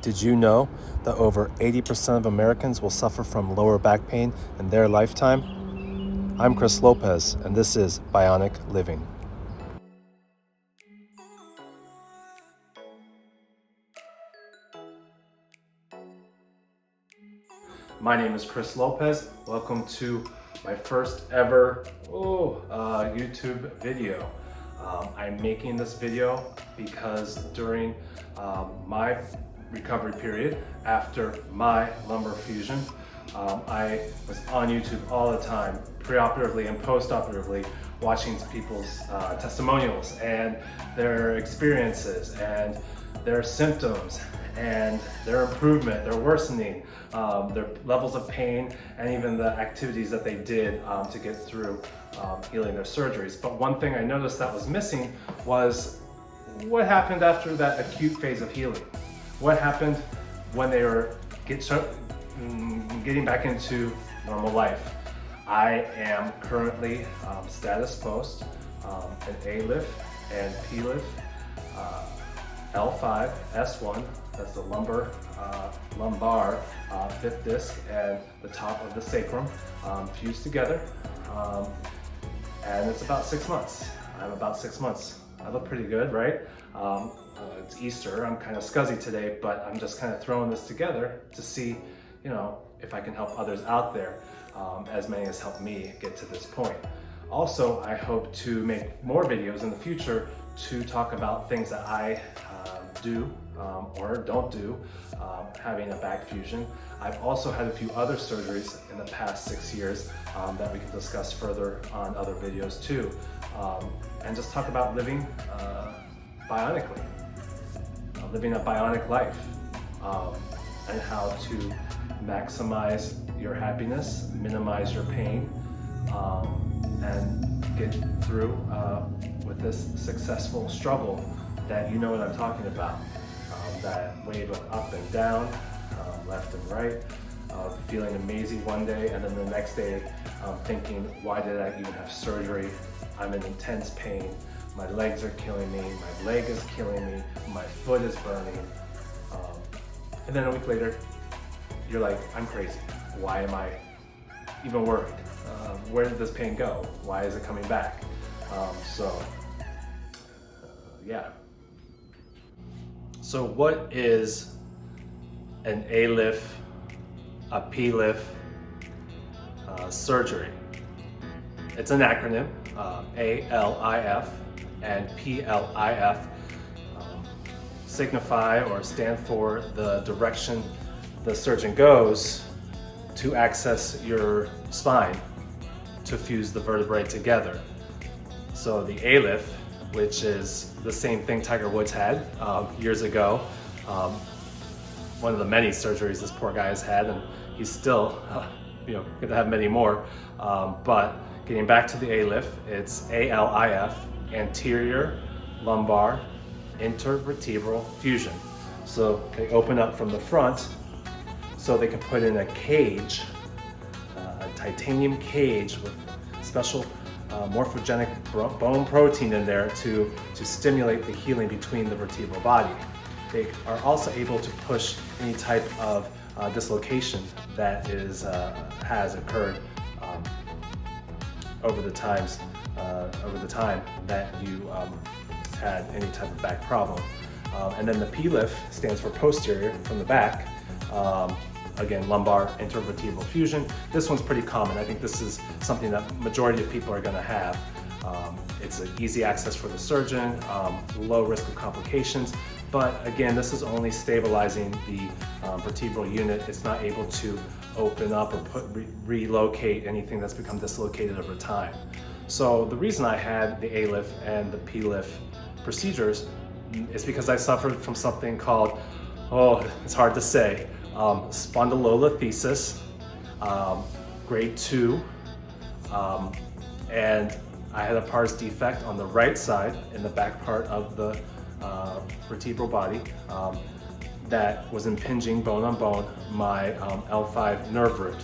Did you know that over 80% of Americans will suffer from lower back pain in their lifetime? I'm Chris Lopez, and this is Bionic Living. My name is Chris Lopez. Welcome to my first ever YouTube video. I'm making this video because during my recovery period after my lumbar fusion, I was on YouTube all the time, preoperatively and postoperatively, watching people's testimonials and their experiences and their symptoms and their improvement, their worsening, their levels of pain, and even the activities that they did to get through healing their surgeries. But one thing I noticed that was missing was what happened after that acute phase of healing. What happened when they were getting back into normal life. I am currently status post, an Alif and Plif, L5, S1, that's the lumbar fifth disc and the top of the sacrum fused together. And it's about 6 months. I'm about 6 months. I look pretty good, right? It's Easter, I'm kind of scuzzy today, but I'm just kind of throwing this together to see, if I can help others out there, as many as helped me get to this point. Also, I hope to make more videos in the future to talk about things that I do or don't do, having a back fusion. I've also had a few other surgeries in the past 6 years that we can discuss further on other videos too, and just talk about living bionically, living a bionic life, and how to maximize your happiness, minimize your pain, and get through with this successful struggle that you know what I'm talking about. That wave of up and down, left and right, feeling amazing one day, and then the next day thinking, why did I even have surgery? I'm in intense pain. My legs are killing me. My leg is killing me. My foot is burning. And then a week later, you're like, I'm crazy. Why am I even worried? Where did this pain go? Why is it coming back? Yeah. So what is an Alif, a Plif surgery? It's an acronym, ALIF and PLIF signify or stand for the direction the surgeon goes to access your spine to fuse the vertebrae together. So the Alif, which is the same thing Tiger Woods had years ago, one of the many surgeries this poor guy has had, and he's still going to have many more. But getting back to the Alif, it's ALIF, anterior lumbar intervertebral fusion. So they open up from the front so they can put in a cage, a titanium cage with special morphogenic bone protein in there to stimulate the healing between the vertebral body. They are also able to push any type of dislocation that has occurred over the time that you had any type of back problem. And then the Plif stands for posterior from the back. Again, lumbar intervertebral fusion. This one's pretty common. I think this is something that majority of people are going to have. It's an easy access for the surgeon, low risk of complications. But again, this is only stabilizing the vertebral unit. It's not able to open up or relocate anything that's become dislocated over time. So the reason I had the Alif and the Plif procedures is because I suffered from something called, it's hard to say, Spondylolisthesis, grade 2, and I had a pars defect on the right side in the back part of the vertebral body that was impinging bone on bone my L5 nerve root.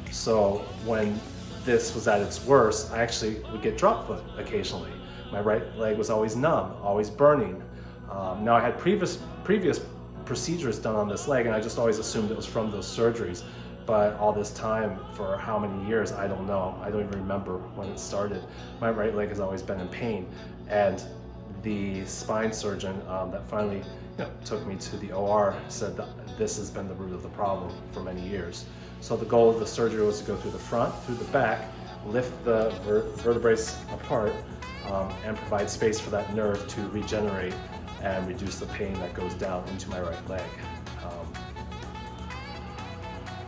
So when this was at its worst, I actually would get drop foot occasionally. My right leg was always numb, always burning. Now I had previous procedures done on this leg, and I just always assumed it was from those surgeries. But all this time, for how many years, I don't know. I don't even remember when it started. My right leg has always been in pain. And the spine surgeon that finally took me to the OR said that this has been the root of the problem for many years. So the goal of the surgery was to go through the front, through the back, lift the vertebrae apart, and provide space for that nerve to regenerate and reduce the pain that goes down into my right leg.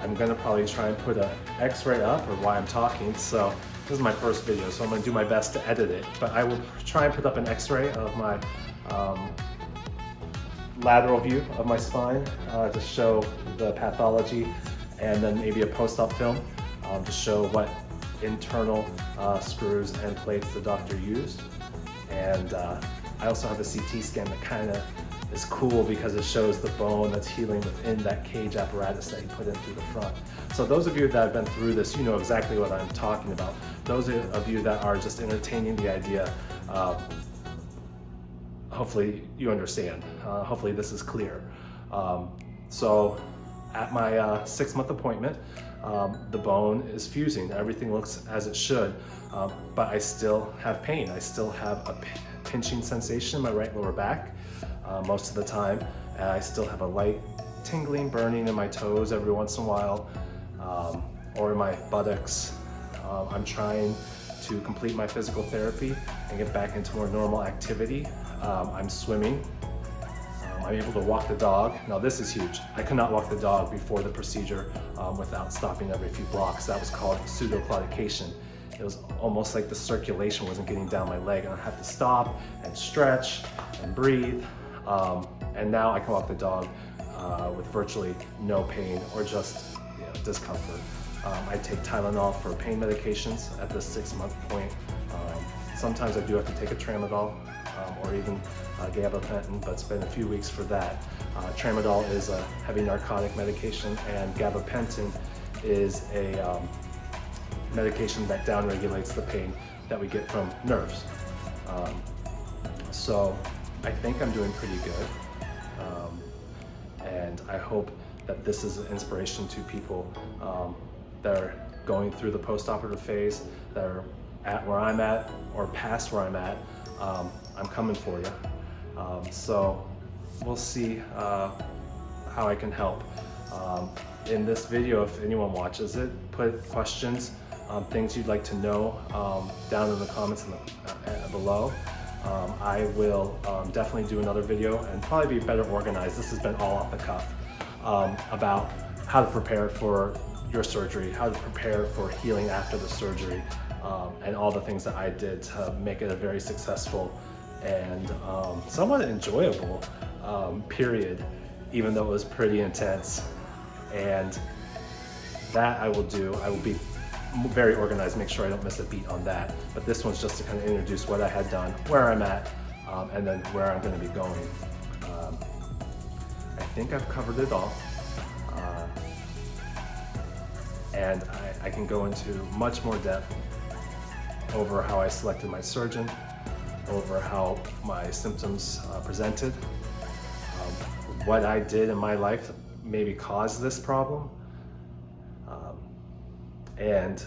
I'm gonna probably try and put an X-ray up or while I'm talking, so this is my first video, so I'm gonna do my best to edit it, but I will try and put up an X-ray of my lateral view of my spine to show the pathology, and then maybe a post-op film to show what internal screws and plates the doctor used. And I also have a CT scan that kind of is cool because it shows the bone that's healing within that cage apparatus that he put in through the front. So those of you that have been through this, you know exactly what I'm talking about. Those of you that are just entertaining the idea, hopefully you understand. Hopefully this is clear. So at my 6-month appointment, the bone is fusing. Everything looks as it should, but I still have pain. I still have a pinching sensation in my right lower back most of the time. And I still have a light tingling, burning in my toes every once in a while, or in my buttocks. I'm trying to complete my physical therapy and get back into more normal activity. I'm swimming. I'm able to walk the dog. Now this is huge. I could not walk the dog before the procedure without stopping every few blocks. That was called pseudoclaudication. It was almost like the circulation wasn't getting down my leg, and I had to stop and stretch and breathe. And now I can walk the dog with virtually no pain or just discomfort. I take Tylenol for pain medications at the 6-month point. Sometimes I do have to take a tramadol or even gabapentin, but it's been a few weeks for that. Tramadol is a heavy narcotic medication, and gabapentin is a medication that downregulates the pain that we get from nerves. So I think I'm doing pretty good. And I hope that this is an inspiration to people that are going through the post-operative phase, that are at where I'm at or past where I'm at. I'm coming for you. So we'll see how I can help. In this video, if anyone watches it, put questions, things you'd like to know down in the comments below. I will definitely do another video and probably be better organized. This has been all off the cuff about how to prepare for your surgery, how to prepare for healing after the surgery, and all the things that I did to make it a very successful and somewhat enjoyable period, even though it was pretty intense. And that I will do. I will be very organized, make sure I don't miss a beat on that. But this one's just to kind of introduce what I had done, where I'm at, and then where I'm going to be going. I think I've covered it all. And I can go into much more depth over how I selected my surgeon, over how my symptoms presented, what I did in my life that maybe caused this problem, and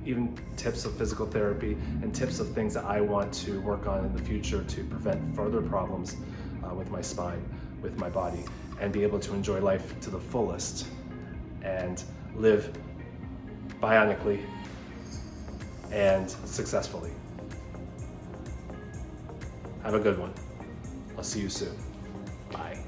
even tips of physical therapy and tips of things that I want to work on in the future to prevent further problems with my spine, with my body, and be able to enjoy life to the fullest and live bionically and successfully. Have a good one. I'll see you soon. Bye.